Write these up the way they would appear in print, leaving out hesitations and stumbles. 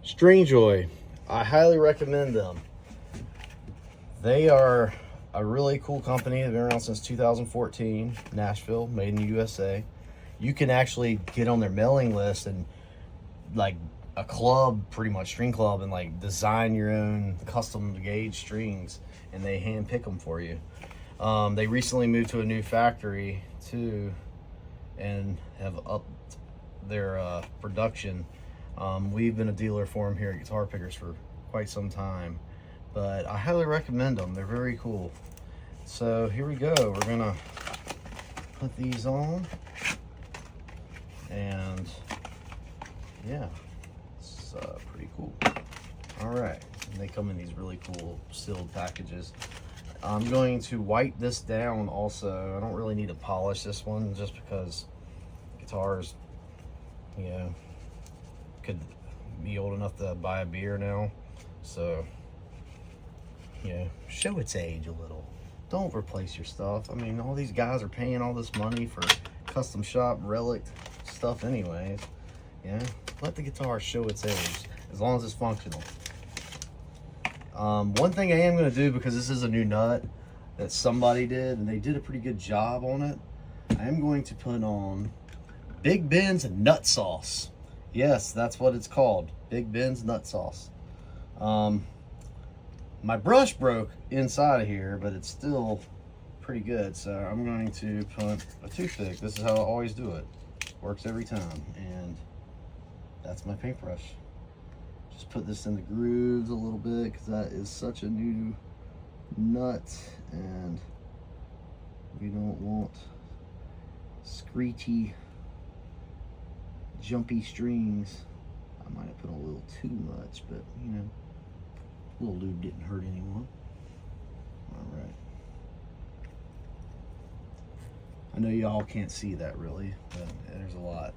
Stringjoy, I highly recommend them. They are a really cool company. They've been around since 2014. Nashville, made in the USA. You can actually get on their mailing list and like a club, pretty much string club, and like design your own custom gauge strings, and they hand pick them for you. They recently moved to a new factory too, and have upped their production. We've been a dealer for them here at Guitar Pickers for quite some time, but I highly recommend them. They're very cool. So here we go. We're gonna put these on, and yeah, it's pretty cool. All right, and they come in these really cool sealed packages. I'm going to wipe this down also. I don't really need to polish this one just because guitars, you know, could be old enough to buy a beer now. So, you know, show its age a little. Don't replace your stuff. I mean, all these guys are paying all this money for custom shop relic stuff anyways. Yeah, let the guitar show its age as long as it's functional. One thing I am going to do, because this is a new nut that somebody did, and they did a pretty good job on it, I am going to put on Big Ben's Nut Sauce. Yes, that's what it's called, Big Ben's Nut Sauce. My brush broke inside of here, but it's still pretty good, so I'm going to put a toothpick. This is how I always do it. Works every time, and that's my paintbrush. Just put this in the grooves a little bit, because that is such a new nut, and we don't want screechy, jumpy strings. I might have put a little too much, but you know, a little lube didn't hurt anyone. All right. I know y'all can't see that really, but there's a lot.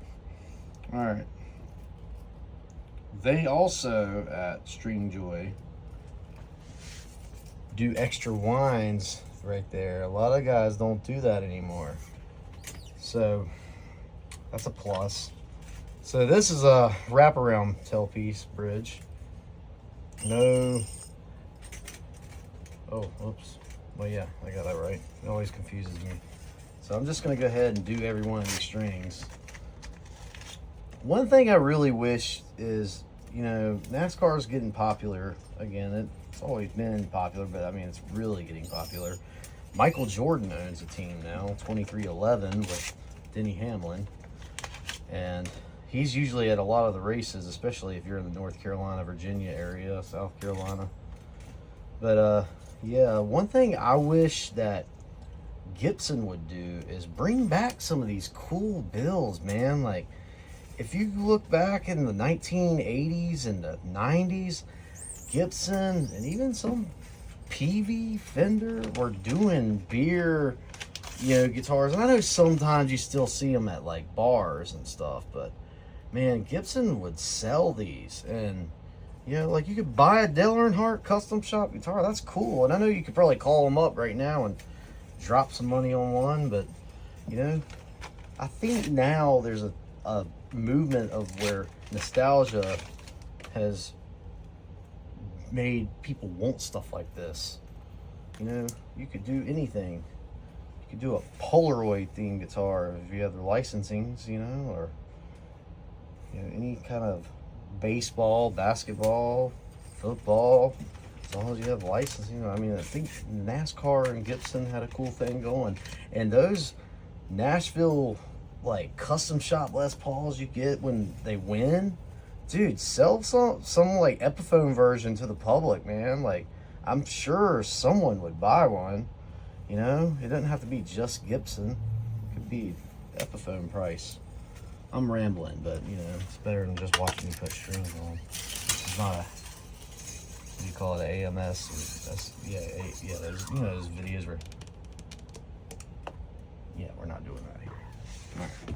All right. They also at Stringjoy do extra winds right there. A lot of guys don't do that anymore, so that's a plus. So this is a wraparound tailpiece bridge. No, oh, oops. Well, yeah, I got that right. It always confuses me. So I'm just gonna go ahead and do every one of these strings. One thing I really wish is, you know, NASCAR is getting popular again. It's always been popular, but I mean, it's really getting popular. Michael Jordan owns a team now, 2311, with Denny Hamlin. And he's usually at a lot of the races, especially if you're in the North Carolina, Virginia area, South Carolina. But yeah, one thing I wish that Gibson would do is bring back some of these cool bills, man. Like, if you look back in the 1980s and the 90s, Gibson and even some PV Fender were doing beer, you know, guitars. And I know sometimes you still see them at like bars and stuff, but man, Gibson would sell these. And you know, like, you could buy a Dale Earnhardt custom shop guitar. That's cool. And I know you could probably call them up right now and drop some money on one, but you know, I think now there's a movement of where nostalgia has made people want stuff like this. You know, you could do anything. You could do a Polaroid themed guitar if you have the licensings, you know, or you know, any kind of baseball, basketball, football, as long as you have licensing. I mean, I think NASCAR and Gibson had a cool thing going, and those Nashville like custom shop Les Pauls you get when they win, dude, sell some like Epiphone version to the public, man. Like, I'm sure someone would buy one. You know, it doesn't have to be just Gibson. It could be Epiphone price. I'm rambling, but you know, it's better than just watching me put strings on. It's not a, what do you call it, AMS? That's, yeah, there's, you know, those videos where, yeah, we're not doing that here. All right.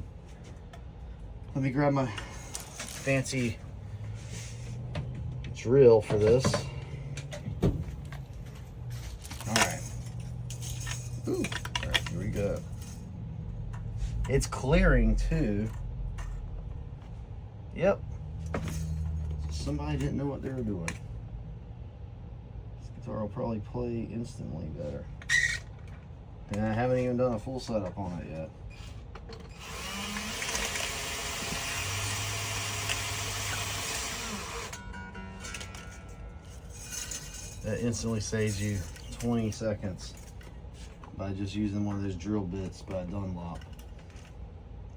Let me grab my fancy drill for this. All right. Ooh, all right, here we go. It's clearing too. Yep. somebody didn't know what they were doing. This guitar will probably play instantly better. And I haven't even done a full setup on it yet. That instantly saves you 20 seconds by just using one of those drill bits by Dunlop.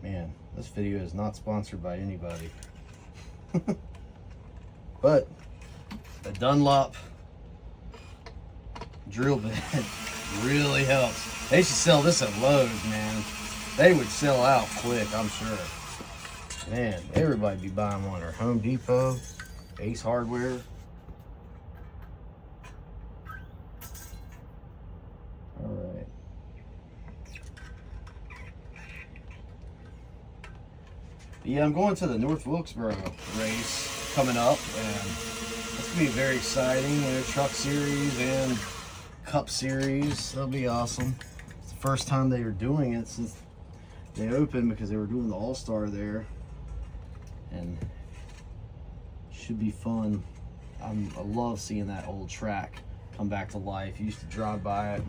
Man, this video is not sponsored by anybody. But the Dunlop drill bit really helps. They should sell this at Lowe's, man. They would sell out quick, I'm sure. Man, everybody be buying one, or Home Depot, Ace Hardware. Alright. Yeah, I'm going to the North Wilkesboro race coming up, and it's gonna be very exciting. You know, Truck Series and Cup Series. That'll be awesome. It's the first time they were doing it since they opened, because they were doing the All-Star there, and should be fun. I love seeing that old track come back to life. You used to drive by it,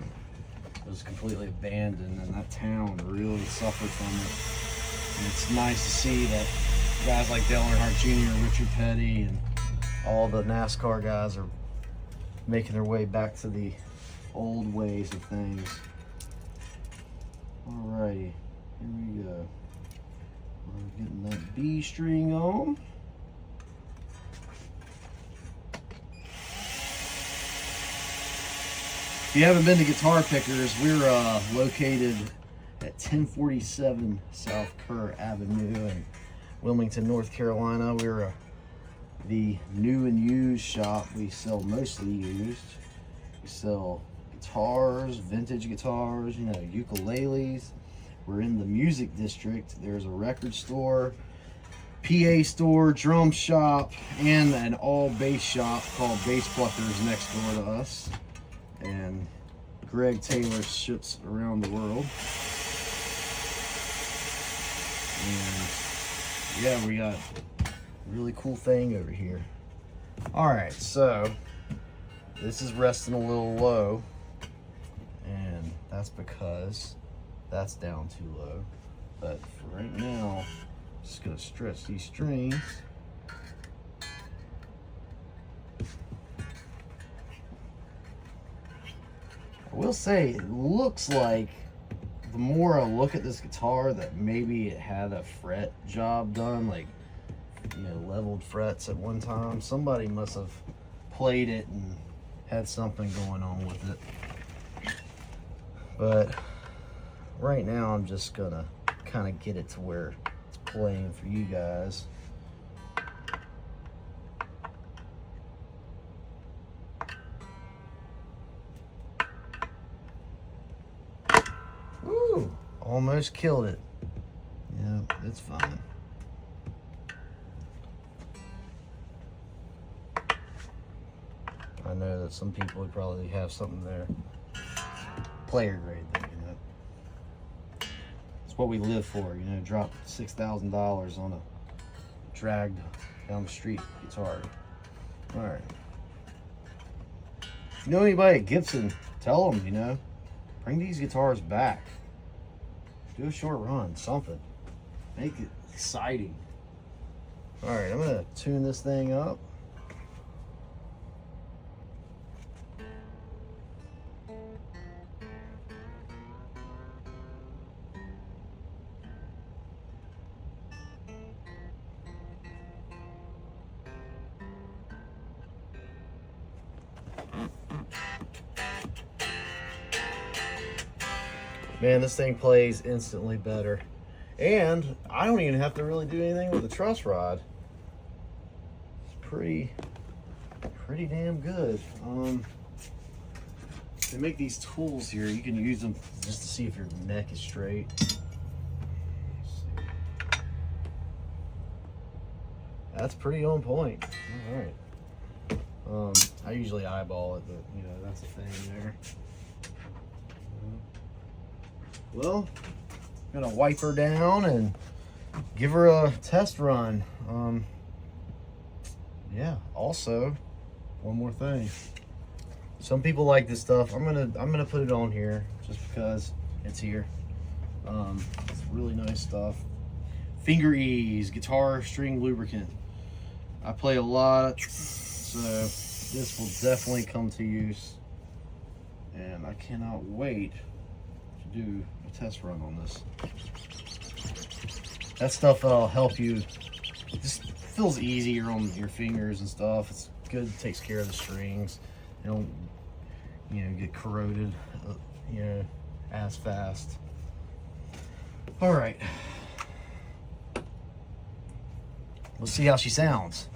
it was completely abandoned, and that town really suffered from it. And it's nice to see that guys like Dale Earnhardt Jr., Richard Petty, and all the NASCAR guys are making their way back to the old ways of things. Alrighty, here we go. We're getting that B string on. If you haven't been to Guitar Pickers, we're located at 1047 South Kerr Avenue in Wilmington, North Carolina. We're the new and used shop. We sell mostly used. We sell guitars, vintage guitars, you know, ukuleles. We're in the music district. There's a record store, PA store, drum shop, and an all bass shop called Bass Pluckers next door to us. And Greg Taylor ships around the world. And yeah, we got a really cool thing over here. All right, so this is resting a little low, and that's because that's down too low. But for right now, I'm just gonna stretch these strings. I will say, it looks like the more I look at this guitar, that maybe it had a fret job done, like, you know, leveled frets at one time. Somebody must have played it and had something going on with it. But right now, I'm just gonna kind of get it to where it's playing for you guys. Ooh, almost killed it. Yeah, it's fine. I know that some people would probably have something there. Player grade, though, you know. It's what we live for, you know. Drop $6,000 on a dragged down the street guitar. All right. If you know anybody at Gibson, tell them, you know, bring these guitars back. Do a short run, something. Make it exciting. All right, I'm gonna tune this thing up. Man, this thing plays instantly better. And I don't even have to really do anything with the truss rod. It's pretty damn good. They make these tools here. You can use them just to see if your neck is straight. That's pretty on point. All right. I usually eyeball it, but you know, that's the thing there. Well, I'm gonna wipe her down and give her a test run. yeah, also, one more thing. Some people like this stuff. I'm gonna put it on here just because it's here. It's really nice stuff. Finger ease, guitar string lubricant. I play a lot, so this will definitely come to use. And I cannot wait to do a test run on this. That stuff will help you. It just feels easier on your fingers and stuff. It's good. It takes care of the strings. They don't, get corroded, as fast. All right. Let's see how she sounds.